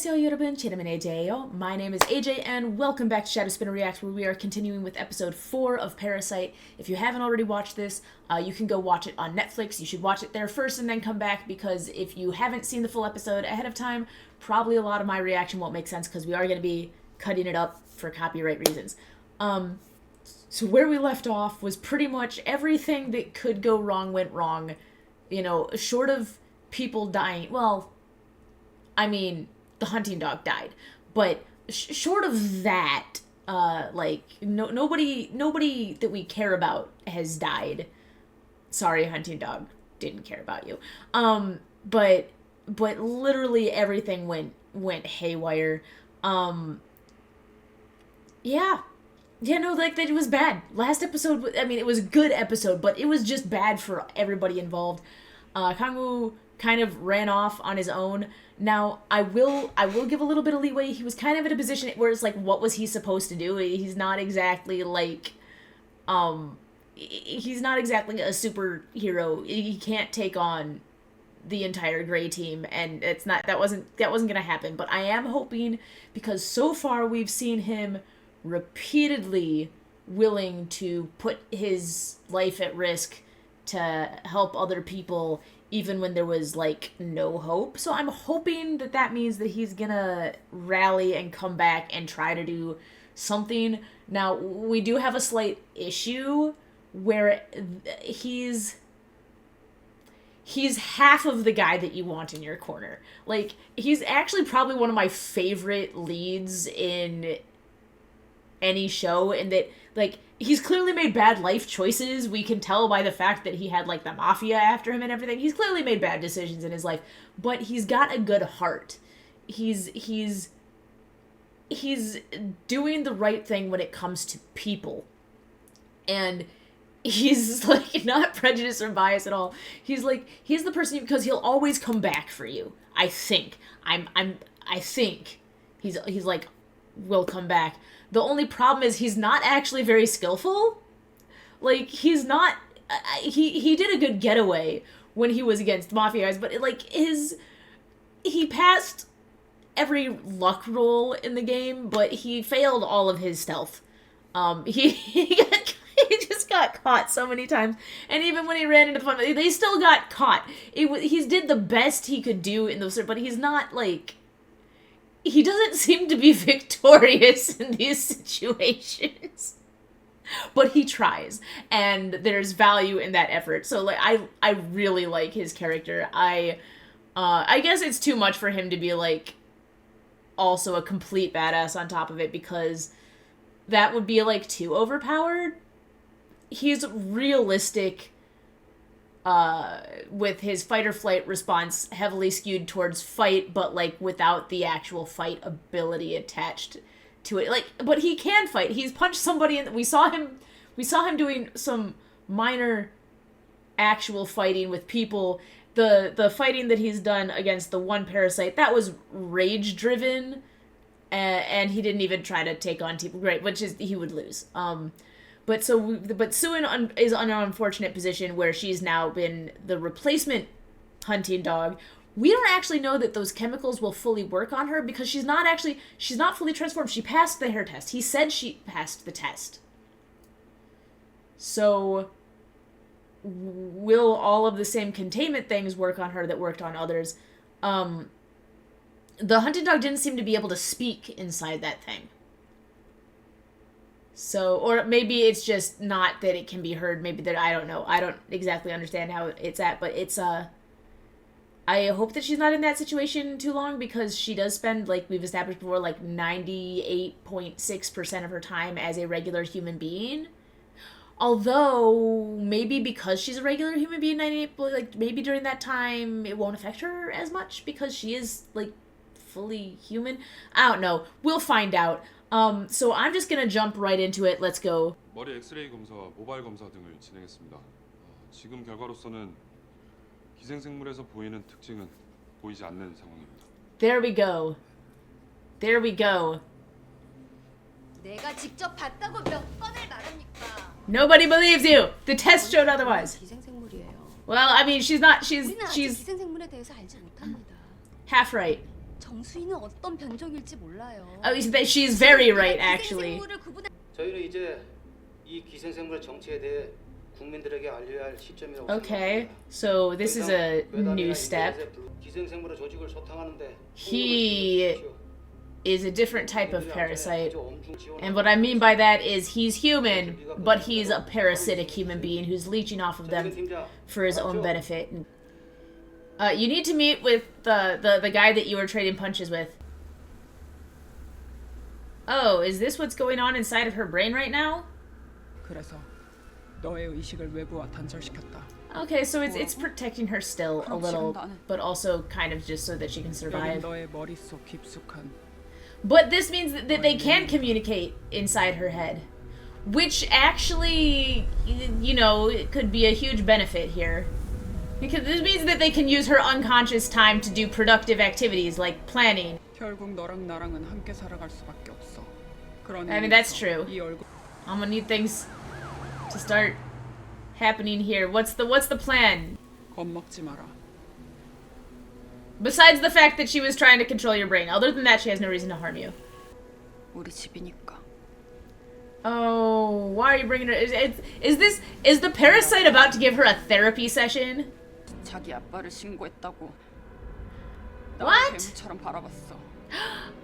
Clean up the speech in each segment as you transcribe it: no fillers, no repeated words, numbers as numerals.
안녕하세요 여러분, 제이름은 AJ예요. My name is AJ and welcome back to Shadow Spinner Reacts, where we are continuing with episode 4 of Parasyte. If you haven't already watched this, you can go watch it on Netflix. You should watch it there first and then come back, because if you haven't seen the full episode ahead of time, probably a lot of my reaction won't make sense because we are going to be cutting it up for copyright reasons. So where we left off was pretty much everything that could go wrong went wrong. You know, short of people dying. Well, I mean, the hunting dog died, but short of that, nobody that we care about has died. Sorry, hunting dog, didn't care about you. But literally everything went haywire. Yeah, no, like, that was bad. Last episode, I mean, it was a good episode, but it was just bad for everybody involved. Kangwoo kind of ran off on his own. Now, I will give a little bit of leeway. He was kind of in a position where it's like, what was he supposed to do? He's not exactly like, he's not exactly a superhero. He can't take on the entire Grey team, and that wasn't gonna happen. But I am hoping, because so far we've seen him repeatedly willing to put his life at risk to help other people, even when there was, like, no hope. So I'm hoping that means that he's gonna rally and come back and try to do something. Now, we do have a slight issue where he's half of the guy that you want in your corner. Like, he's actually probably one of my favorite leads in any show, in that, like, he's clearly made bad life choices. We can tell by the fact that he had, like, the mafia after him and everything. He's clearly made bad decisions in his life, but he's got a good heart. He's doing the right thing when it comes to people. And he's, like, not prejudiced or biased at all. He's the person, because he'll always come back for you. I think. I think he's like, will come back. The only problem is he's not actually very skillful. Like, he's not... He did a good getaway when he was against Mafia guys, but, like, he passed every luck roll in the game, but he failed all of his stealth. He just got caught so many times, and even when he ran into the fun, they still got caught. He did the best he could do in those, but he's not, like... He doesn't seem to be victorious in these situations. But he tries, and there's value in that effort. So, like, I really like his character. I guess it's too much for him to be, like, also a complete badass on top of it, because that would be, like, too overpowered. He's realistic, with his fight or flight response heavily skewed towards fight, but, like, without the actual fight ability attached to it. Like, but he can fight. He's punched somebody, and we saw him doing some minor actual fighting with people. The fighting that he's done against the one parasite, that was rage driven, and he didn't even try to take on people. Great, which is, he would lose. But Suin is in an unfortunate position where she's now been the replacement hunting dog. We don't actually know that those chemicals will fully work on her, because she's not fully transformed. She passed the hair test. He said she passed the test. So will all of the same containment things work on her that worked on others? The hunting dog didn't seem to be able to speak inside that thing. So, or maybe it's just not that it can be heard. Maybe that, I don't know. I don't exactly understand how it's at, but it's, I hope that she's not in that situation too long, because she does spend, like we've established before, like 98.6% of her time as a regular human being. Although, maybe because she's a regular human being, maybe during that time it won't affect her as much, because she is, like, fully human. I don't know. We'll find out. So I'm just gonna jump right into it. Let's go. 머리 엑스레이 검사와 모발 검사 등을 진행했습니다. 지금 결과로서는 기생생물에서 보이는 특징은 보이지 않는 상황입니다. There we go. There we go. 내가 직접 봤다고 몇 번을 말합니까? Nobody believes you. The test showed otherwise. 기생생물이에요. Well, I mean, she's 우리는 아직 she's 기생생물에 대해서 알지 못합니다. half right. 정수희는 어떤 변종일지 몰라요. Oh, she's very right, actually. 기생생물을 구분할 저희는 이제 이 기생생물 정체에 대해 국민들에게 알려야 할 시점이라고 Okay, 생각합니다. so this is a new step. 기생생물의 조직을 소탕하는데 He is a different type of parasite. And what I mean by that is he's human, but he's a parasitic human being who's leeching off of them for his own benefit. You need to meet with the guy that you were trading punches with. Oh, is this what's going on inside of her brain right now? 그래서 너의 의식을 외부와 단절시켰다. Okay, so it's protecting her still a little, but also kind of just so that she can survive. 너의 머릿속 깊숙한 But this means that they can communicate inside her head. Which actually, you know, it could be a huge benefit here. Because this means that they can use her unconscious time to do productive activities like planning. 결국 너랑 나랑은 함께 살아갈 수밖에 없어. 그런 I mean, that's 의미에서 true. 이 얼굴 I'm gonna need things to start happening here. What's the plan? 겁먹지 마라. Besides the fact that she was trying to control your brain. Other than that, she has no reason to harm you. 우리 집이니까. Oh, why are you bringing her? Is the parasite about to give her a therapy session? 자기 아빠를 신고했다고. What? 뱀처럼 바라봤어.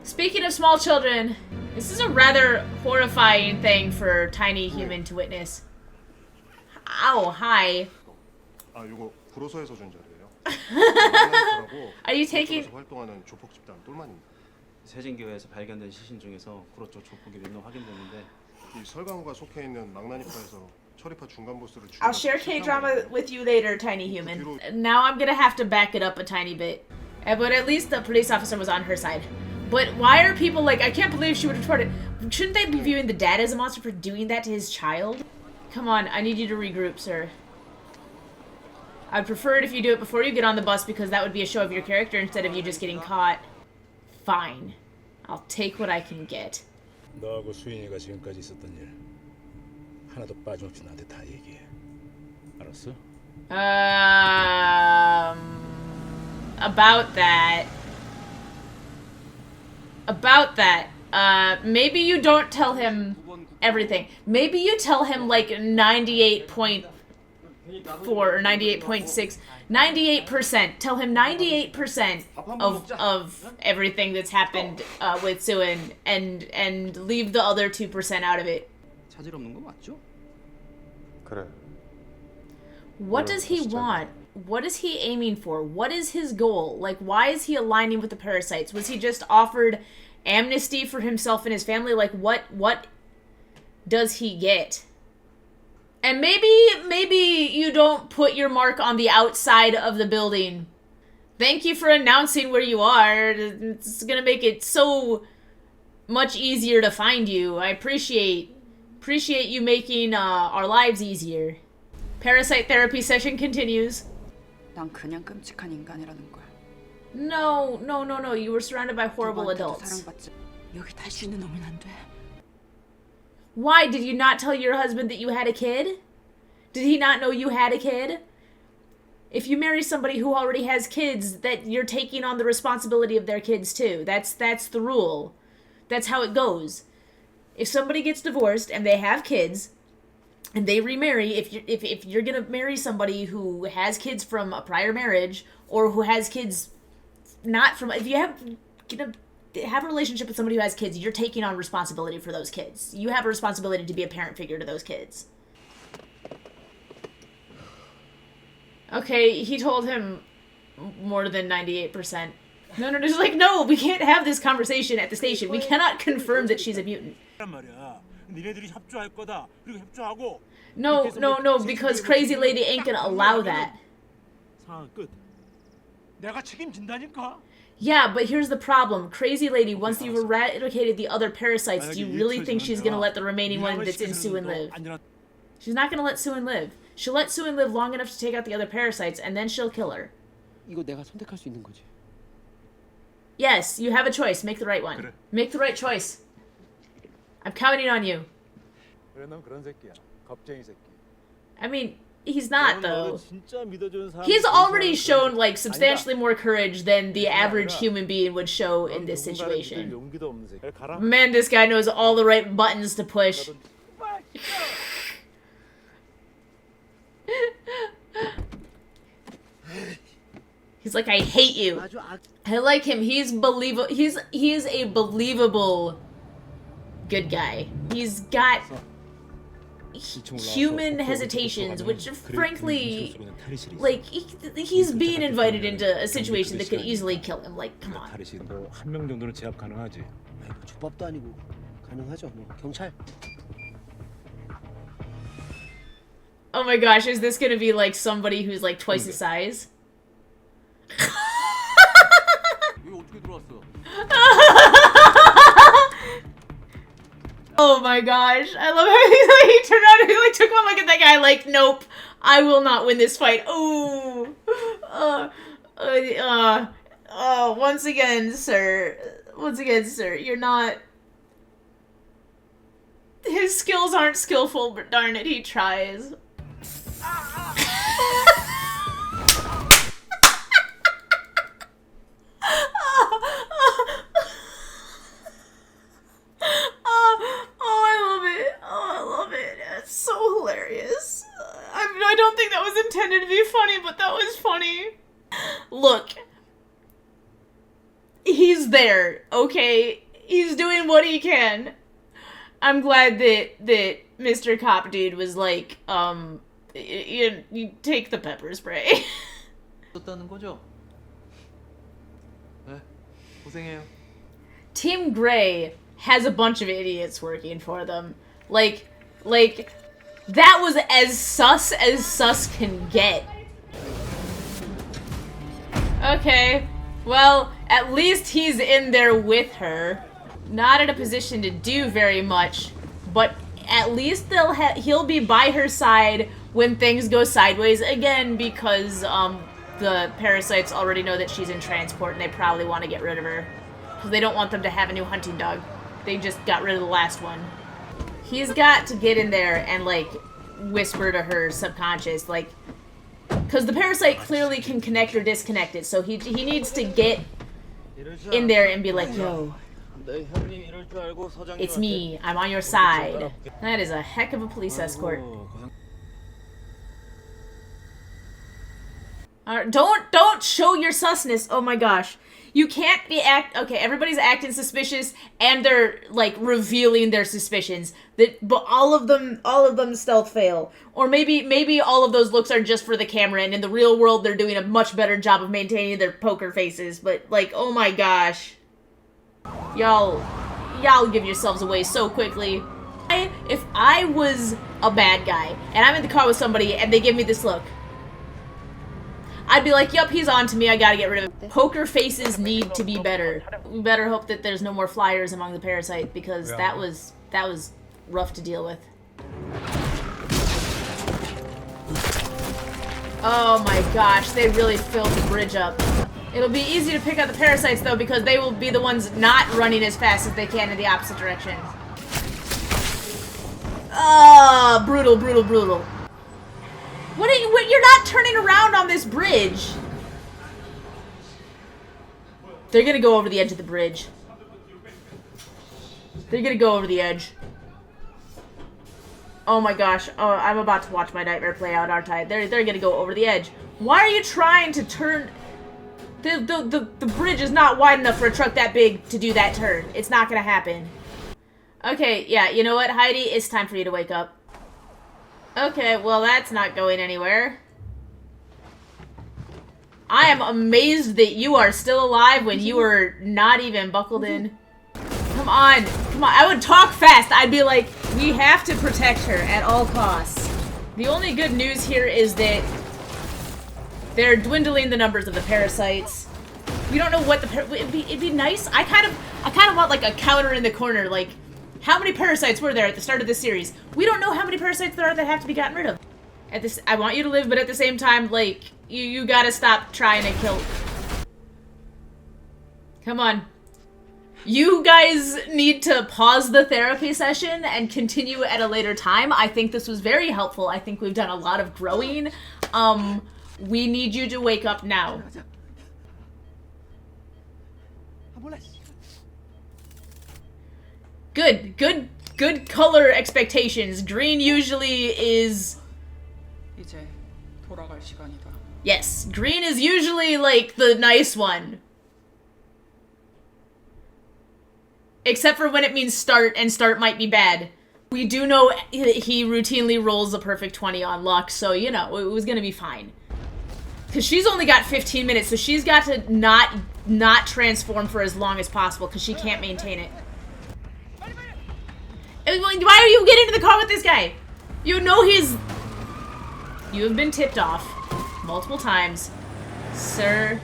Speaking of small children, this is a rather horrifying thing for tiny human to witness. Ow, hi. 아, 이거 구로소에서 준 자리예요. Are you taking? 활동하는 조폭 집단 똘만입니다. 세진교회에서 발견된 시신 중에서 구로 쪽 조폭이 몇 명 확인됐는데 이 설강호가 속해 있는 망나니파에서 처리파 중간 보스를 I'll share K-drama with you later, tiny human. Now I'm gonna have to back it up a tiny bit. But at least the police officer was on her side. But why are people like, I can't believe she would report it. Shouldn't they be viewing the dad as a monster for doing that to his child? Come on, I need you to regroup, sir. I'd prefer it if you do it before you get on the bus because that would be a show of your character instead of you just getting caught. Fine. I'll take what I can get. 너하고 수인이가 지금까지 있었던 일 하나도 빠짐없이 나한테 다 얘기해. 알았어? About that. Maybe you don't tell him everything. Maybe you tell him like 98.4 or 98.6, 98%. Tell him 98% of everything that's happened with Suin, and leave the other 2% out of it. 차질 없는 거 맞죠? 그래. What does he want? What is he aiming for? What is his goal? Like, why is he aligning with the parasites? Was he just offered amnesty for himself and his family? Like, what does he get? And maybe you don't put your mark on the outside of the building. Thank you for announcing where you are. It's gonna make it so much easier to find you. I appreciate you making our lives easier. Parasite therapy session continues. 난 그냥 끔찍한 인간이라는 거야. No. You were surrounded by horrible 누구한테도 adults. 사랑받지. 여기 다시 있는 놈은 안 돼. Why did you not tell your husband that you had a kid? Did he not know you had a kid? If you marry somebody who already has kids, that you're taking on the responsibility of their kids too. That's the rule. That's how it goes. If somebody gets divorced and they have kids, and they remarry, if you're gonna marry somebody who has kids from a prior marriage, or who has kids not from, if you have a relationship with somebody who has kids, you're taking on responsibility for those kids. You have a responsibility to be a parent figure to those kids. Okay, he told him more than 98%. No, just like, no, we can't have this conversation at the station. We cannot confirm that she's a mutant. No, because Crazy Lady ain't gonna allow that. Yeah, but here's the problem. Crazy Lady, once you've eradicated the other parasites, do you really think she's gonna let the remaining one that's in Suin live? She's not gonna let Suin live. She'll let Suin live long enough to take out the other parasites, and then she'll kill her. 이거 내가 선택할 수 있는 거지. Yes, you have a choice. Make the right one. Make the right choice. I'm counting on you. 그래 넌 그런 새끼야. 겁쟁이 새끼. I mean, He's not, though. He's already shown, like, substantially more courage than the average human being would show in this situation. Man, this guy knows all the right buttons to push. He's like, I hate you. I like him. He's believable. He is a believable good guy. He's got human hesitations, which frankly, like, he's being invited into a situation that could easily kill him. Like, come on. 한 정도는 제압 가능하지. 주법도 아니고 가능하죠. 뭐 경찰. Oh my gosh, is this gonna be like somebody who's like twice his size? Oh my gosh, I love how he turned around and he like took one look at that guy like, nope, I will not win this fight. Ooh. Once again, sir, you're not... His skills aren't skillful, but darn it, he tries. It's so hilarious. I don't think that was intended to be funny, but that was funny. Look. He's there, okay? He's doing what he can. I'm glad that Mr. Cop Dude was like, you take the pepper spray. Team Gray has a bunch of idiots working for them. Like, that was as sus can get. Okay, well, at least he's in there with her. Not in a position to do very much, but at least he'll be by her side when things go sideways again, because the parasites already know that she's in transport and they probably want to get rid of her. Because they don't want them to have a new hunting dog. They just got rid of the last one. He's got to get in there and, like, whisper to her subconscious, like, because the parasite clearly can connect or disconnect it, so he needs to get in there and be like, yo, it's me, I'm on your side. That is a heck of a police escort. Don't show your susness. Oh my gosh. You can't be okay, everybody's acting suspicious and they're like revealing their suspicions. But all of them stealth fail. Or maybe all of those looks are just for the camera and in the real world they're doing a much better job of maintaining their poker faces. But like, oh my gosh. Y'all give yourselves away so quickly. If I was a bad guy and I'm in the car with somebody and they give me this look, I'd be like, yup, he's on to me, I gotta get rid of him. Poker faces need to be better. We better hope that there's no more flyers among the parasite, because that was rough to deal with. Oh my gosh, they really filled the bridge up. It'll be easy to pick out the parasites though, because they will be the ones not running as fast as they can in the opposite direction. Brutal, brutal, brutal. You're not turning around on this bridge. They're gonna go over the edge of the bridge. They're gonna go over the edge. Oh my gosh. Oh, I'm about to watch my nightmare play out, aren't I? They're gonna go over the edge. Why are you trying to turn... The bridge is not wide enough for a truck that big to do that turn. It's not gonna happen. Okay, yeah, you know what, Heidi? It's time for you to wake up. Okay, well that's not going anywhere. I am amazed that you are still alive when you were not even buckled in. Come on, come on. I would talk fast. I'd be like, we have to protect her at all costs. The only good news here is that they're dwindling the numbers of the parasites. We don't know what the it'd be nice. I kind of want like a counter in the corner, like how many parasites were there at the start of this series? We don't know how many parasites there are that have to be gotten rid of. I want you to live, but at the same time, like, you gotta stop trying to kill. Come on. You guys need to pause the therapy session and continue at a later time. I think this was very helpful. I think we've done a lot of growing. We need you to wake up now. Good color expectations. Green usually is... 이제 돌아갈 시간이다. Yes, green is usually, like, the nice one. Except for when it means start, and start might be bad. We do know he routinely rolls a perfect 20 on luck, so, you know, it was gonna be fine. Because she's only got 15 minutes, so she's got to not transform for as long as possible, because she can't maintain it. Why are you getting into the car with this guy? You know he's... You have been tipped off multiple times. Sir.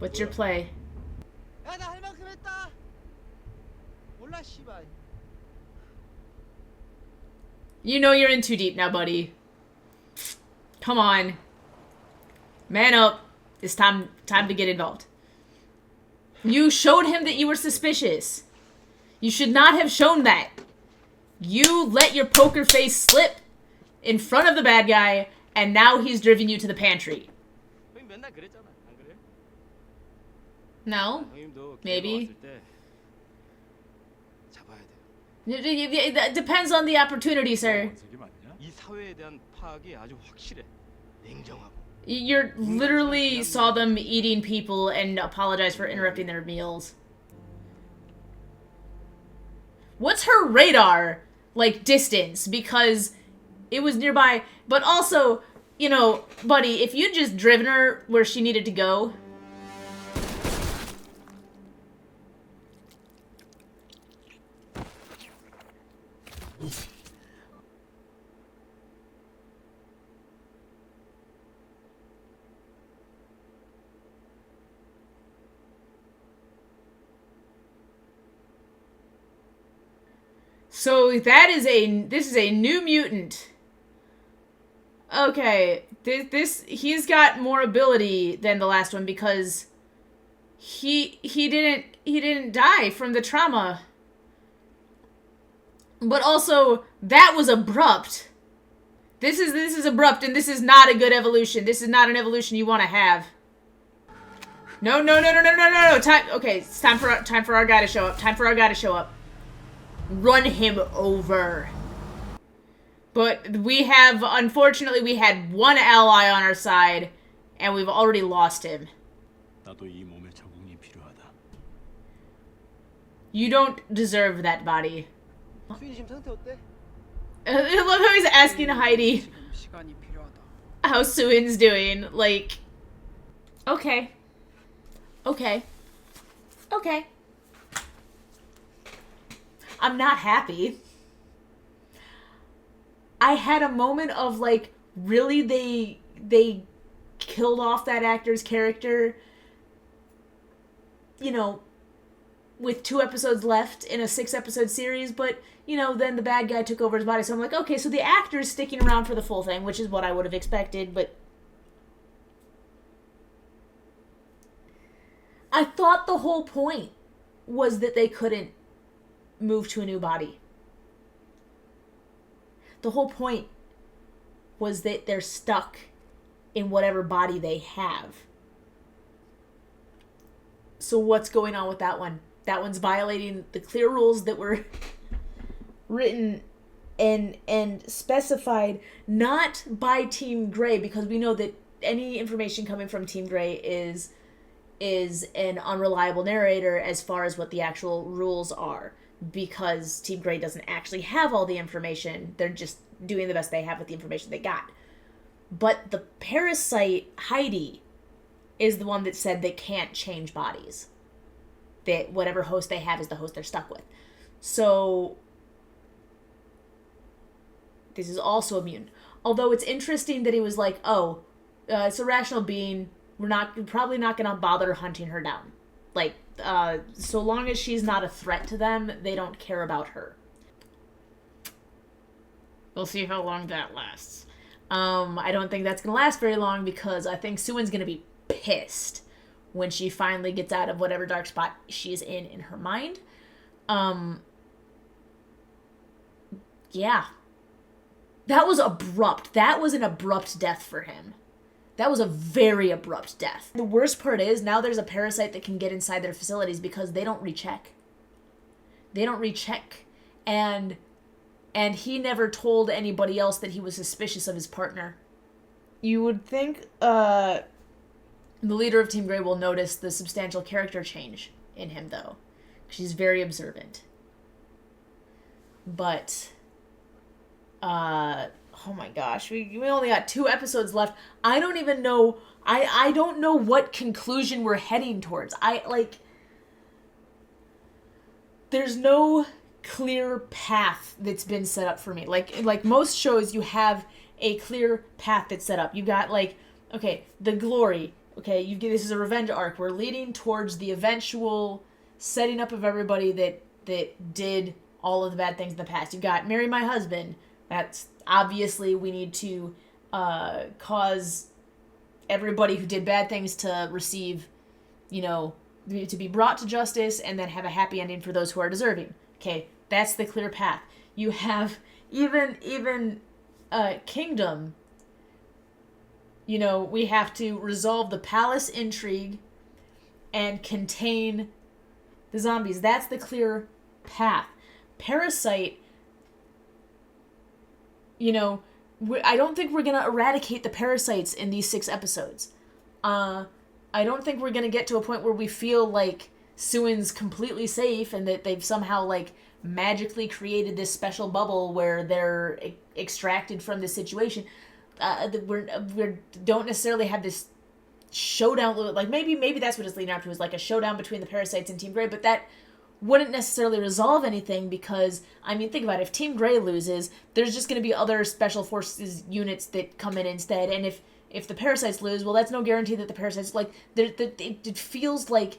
What's your play? You know you're in too deep now, buddy. Come on. Man up. It's time to get involved. You showed him that you were suspicious. You should not have shown that. You let your poker face slip in front of the bad guy, and now he's driven you to the pantry. No? Maybe. It depends on the opportunity, sir. You literally saw them eating people and apologized for interrupting their meals. What's her radar, like, distance? Because it was nearby. But also, you know, buddy, if you'd just driven her where she needed to go... So this is a new mutant. Okay, he's got more ability than the last one because he didn't die from the trauma. But also that was abrupt. This is abrupt, and this is not a good evolution. This is not an evolution you want to have. No. Time. Okay, it's time for our guy to show up. Run him over. But unfortunately, we had one ally on our side, and we've already lost him. You don't deserve that body. I love how he's asking Heidi 시간이 필요하다. how Suin's doing. Like, okay. I'm not happy. I had a moment of, like, really they killed off that actor's character, you know, with 2 episodes left in a 6-episode series, but, you know, then the bad guy took over his body, so I'm like, okay, so the actor's sticking around for the full thing, which is what I would have expected, but I thought the whole point was that they couldn't move to a new body. The whole point was that they're stuck in whatever body they have. So what's going on with that one? That one's violating the clear rules that were written and specified not by Team Grey, because we know that any information coming from Team Grey is an unreliable narrator as far as what the actual rules are, because Team Grey doesn't actually have all the information. They're just doing the best they have with the information they got. But the parasite, Heidi, is the one that said they can't change bodies. That whatever host they have is the host they're stuck with. So this is also immune. Although it's interesting that he was like, oh, it's a rational being. We're probably not going to bother hunting her down. Like, so long as she's not a threat to them, they don't care about her. We'll see how long that lasts. I don't think that's going to last very long, because I think Suin's going to be pissed when she finally gets out of whatever dark spot she's in her mind. Yeah. That was abrupt. That was an abrupt death for him. That was a very abrupt death. The worst part is now there's a parasite that can get inside their facilities because they don't recheck. They don't recheck. And he never told anybody else that he was suspicious of his partner. You would think the leader of Team Grey will notice the substantial character change in him, though. She's very observant. But, oh my gosh, we only got 2 episodes left. I don't even know, I don't know what conclusion we're heading towards. There's no clear path that's been set up for me. Like most shows, you have a clear path that's set up. You got okay, the glory. Okay, this is a revenge arc. We're leading towards the eventual setting up of everybody that did all of the bad things in the past. You got marry my husband. That's obviously we need to cause everybody who did bad things to receive, to be brought to justice and then have a happy ending for those who are deserving. Okay, that's the clear path. You have even Kingdom. We have to resolve the palace intrigue and contain the zombies. That's the clear path. Parasyte, I don't think we're going to eradicate the parasites in these 6 episodes. I don't think we're going to get to a point where we feel like Suin's completely safe and that they've somehow, magically created this special bubble where they're extracted from this situation. We don't necessarily have this showdown. Maybe that's what it's leading up to, is a showdown between the parasites and Team Grey, but that wouldn't necessarily resolve anything because, think about it, if Team Grey loses, there's just going to be other special forces units that come in instead, and if the parasites lose, well, that's no guarantee that the parasites, it feels like,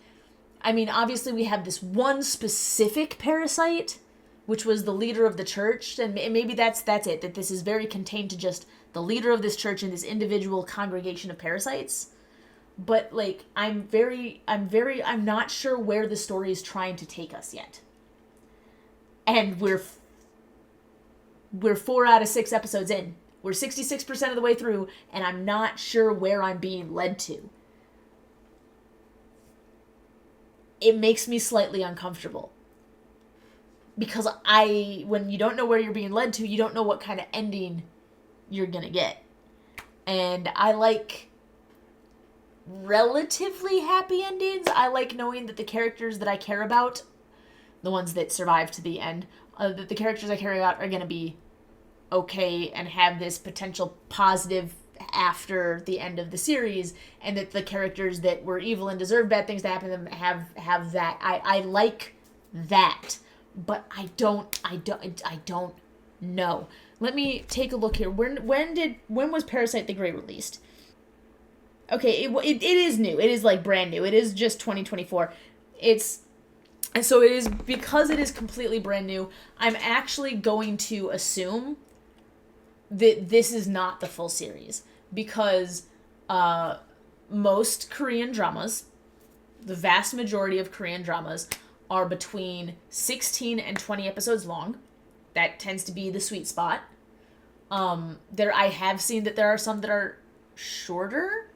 obviously we have this one specific parasite, which was the leader of the church, and maybe that's it, that this is very contained to just the leader of this church and this individual congregation of parasites. But I'm not sure where the story is trying to take us yet. And we're 4 out of 6 episodes in. We're 66% of the way through, and I'm not sure where I'm being led to. It makes me slightly uncomfortable. Because when you don't know where you're being led to, you don't know what kind of ending you're gonna get. And I like relatively happy endings. I like knowing that the characters that I care about, the ones that survive to the end, that the characters I care about are gonna be okay and have this potential positive after the end of the series, and that the characters that were evil and deserve bad things to happen to them have that. I like that, but I don't know. Let me take a look here. When was Parasyte the Grey released? Okay, it is new. It is brand new. It is just 2024. And so it is, because it is completely brand new, I'm actually going to assume that this is not the full series, because most Korean dramas, the vast majority of Korean dramas, are between 16 and 20 episodes long. That tends to be the sweet spot. I have seen that there are some that are shorter,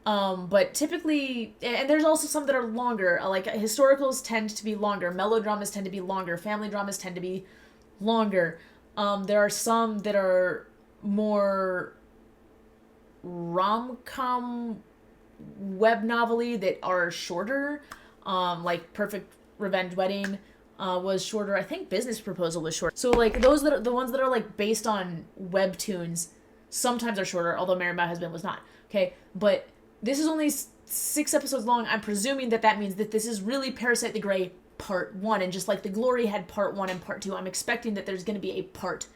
but typically, and there's also some that are longer. Historicals tend to be longer, melodramas tend to be longer, family dramas tend to be longer. There are some that are more rom-com web novel-y that are shorter, Perfect Revenge Wedding was shorter. I think Business Proposal was short. So those that are the ones that are based on webtoons sometimes are shorter, although Marry My Husband was not. Okay, but this is only 6 episodes long. I'm presuming that means that this is really Parasyte the Grey Part 1, and just like The Glory had Part 1 and Part 2, I'm expecting that there's going to be a Part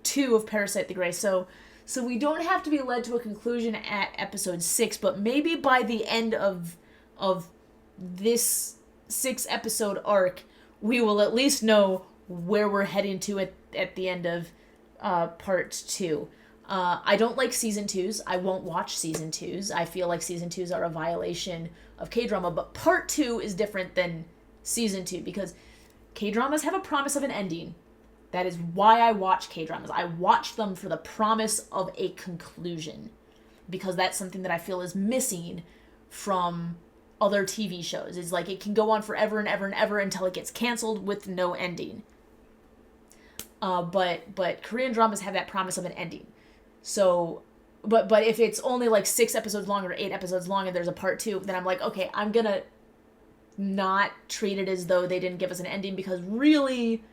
2 of Parasyte the Grey. So we don't have to be led to a conclusion at episode 6, but maybe by the end of this 6-episode arc, we will at least know where we're heading to at the end of Part 2. I don't like season 2s. I won't watch season 2s. I feel like season 2s are a violation of K-drama, but part 2 is different than season 2 because K-dramas have a promise of an ending. That is why I watch K-dramas. I watch them for the promise of a conclusion because that's something that I feel is missing from other TV shows. It's like it can go on forever and ever and ever until it gets canceled with no ending. But Korean dramas have that promise of an ending. So, but if it's only like 6 episodes long or 8 episodes long and there's a part 2, then I'm like, okay, I'm gonna not treat it as though they didn't give us an ending because really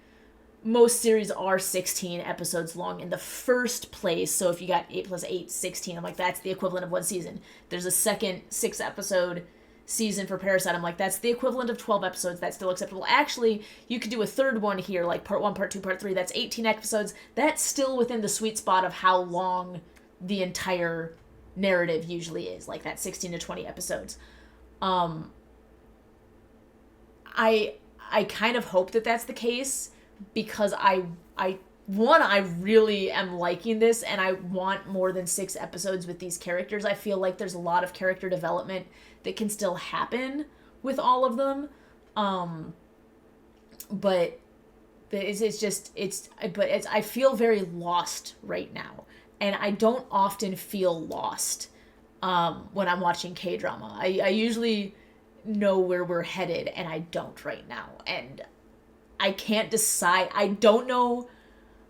most series are 16 episodes long in the first place. So if you got 8 plus 8, 16, I'm like, that's the equivalent of one season. There's a second 6 episode season for Parasyte. I'm like, that's the equivalent of 12 episodes. That's still acceptable. Actually, you could do a third one here, like part 1, part 2, part 3. That's 18 episodes. That's still within the sweet spot of how long the entire narrative usually is, like that 16 to 20 episodes. I kind of hope that that's the case because I really am liking this and I want more than 6 episodes with these characters. I feel like there's a lot of character development that can still happen with all of them. But I feel very lost right now. And I don't often feel lost when I'm watching K-drama. I usually know where we're headed and I don't right now. And I can't decide. I don't know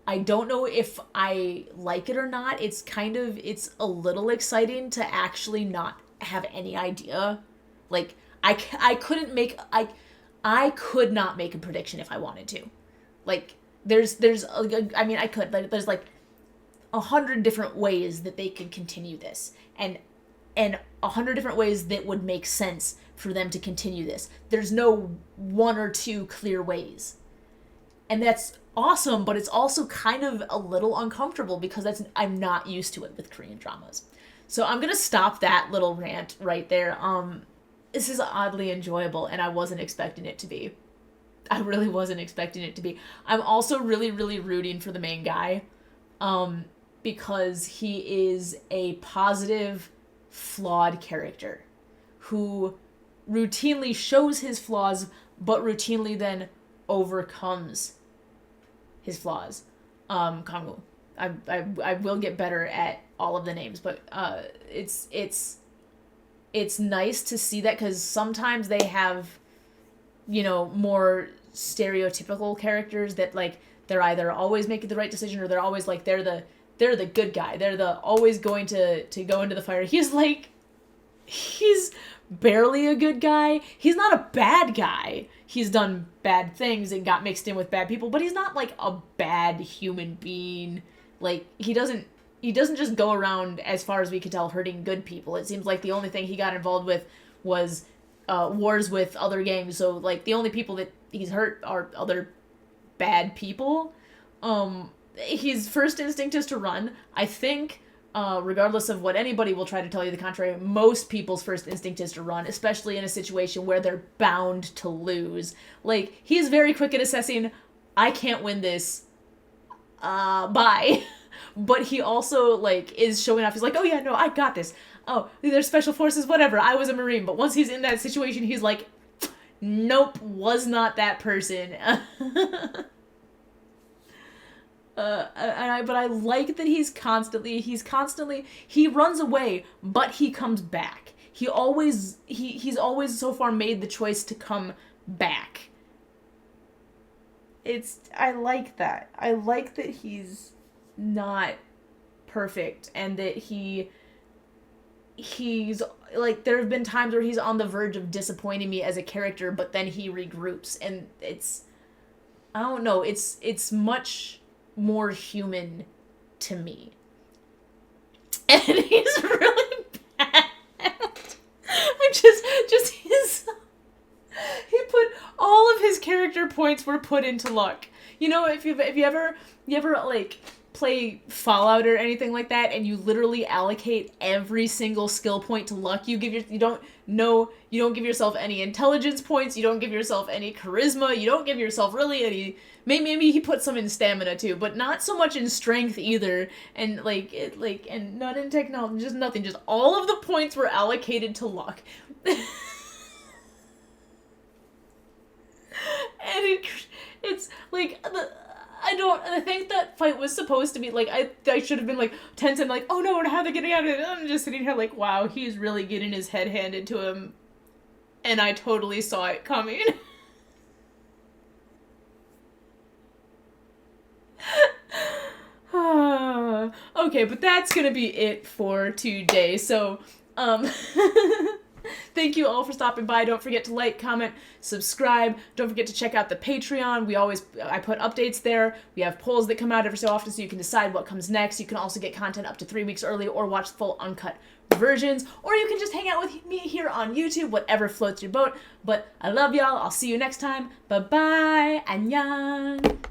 if I like it or not. It's a little exciting to actually not have any idea. Like I could not make a prediction if I wanted to. Like there's I could. There's like 100 different ways that they could continue this and 100 different ways that would make sense for them to continue this. There's no 1 or 2 clear ways. And that's awesome, but it's also kind of a little uncomfortable because I'm not used to it with Korean dramas. So I'm going to stop that little rant right there. This is oddly enjoyable and I wasn't expecting it to be. I really wasn't expecting it to be. I'm also really, really rooting for the main guy because he is a positive, flawed character who routinely shows his flaws, but routinely then overcomes his flaws. Kangwoo. I will get better at all of the names, but it's nice to see that because sometimes they have, more stereotypical characters that like they're either always making the right decision or they're always like they're the good guy. They're the always going to go into the fire. He's barely a good guy. He's not a bad guy. He's done bad things and got mixed in with bad people, but he's not like a bad human being. Like he doesn't just go around, as far as we can tell, hurting good people. It seems like the only thing he got involved with was wars with other gangs. So like the only people that he's hurt are other bad people. His first instinct is to run. I think regardless of what anybody will try to tell you the contrary, most people's first instinct is to run, especially in a situation where they're bound to lose. Like, he's very quick at assessing, I can't win this, bye. But he also, like, is showing off, he's like, oh yeah, no, I got this. Oh, there's special forces, whatever, I was a Marine. But once he's in that situation, he's like, nope, was not that person. But I like that he runs away, but he comes back. He's always so far made the choice to come back. I like that. I like that he's not perfect and that he's like, there have been times where he's on the verge of disappointing me as a character, but then he regroups and I don't know, it's much more human to me. And he's really bad. He put all of his character points were put into luck. You know, if you ever like play Fallout or anything like that, and you literally allocate every single skill point to luck, you don't give yourself any intelligence points, you don't give yourself any charisma, you don't give yourself really any. Maybe he put some in stamina too, but not so much in strength either, and and not in technology, just nothing. Just all of the points were allocated to luck. And it's like I think that fight was supposed to be like I should have been like tense and like, oh no, how are they getting out of it? I'm just sitting here like, wow, he's really getting his head handed to him, and I totally saw it coming. Okay, but that's gonna be it for today. So, thank you all for stopping by. Don't forget to like, comment, subscribe. Don't forget to check out the Patreon. I put updates there. We have polls that come out every so often, so you can decide what comes next. You can also get content up to 3 weeks early or watch full uncut versions, or you can just hang out with me here on YouTube, whatever floats your boat. But I love y'all. I'll see you next time. Bye-bye. Annyeong.